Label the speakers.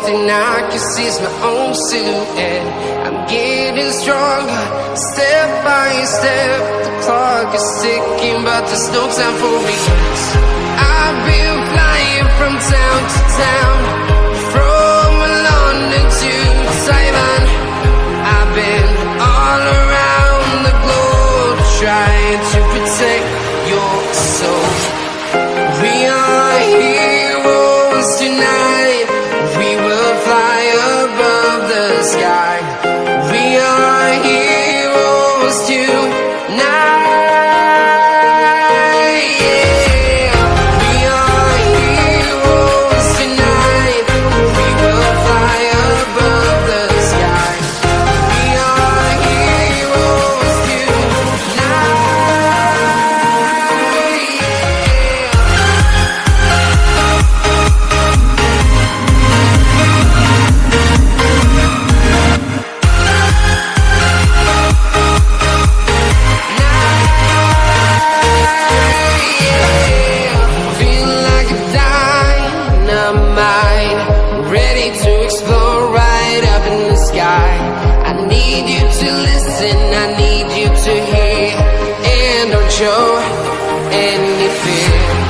Speaker 1: thing I can see is my own silhouette. I'm getting stronger, step by step. The clock is ticking, but there's no time for regrets. I've been flying from town to town, from London to Taiwan. I've been all around the globe, trying to protect your soul. We are heroes tonight. We will fly above the sky. We are heroes tonight. Yeah. We are heroes tonight. We will fly above the sky. We are heroes tonight. Feel like a dynamite, ready to explode right up in the sky. I need you to listen, I need you to hear, and don't show any fear.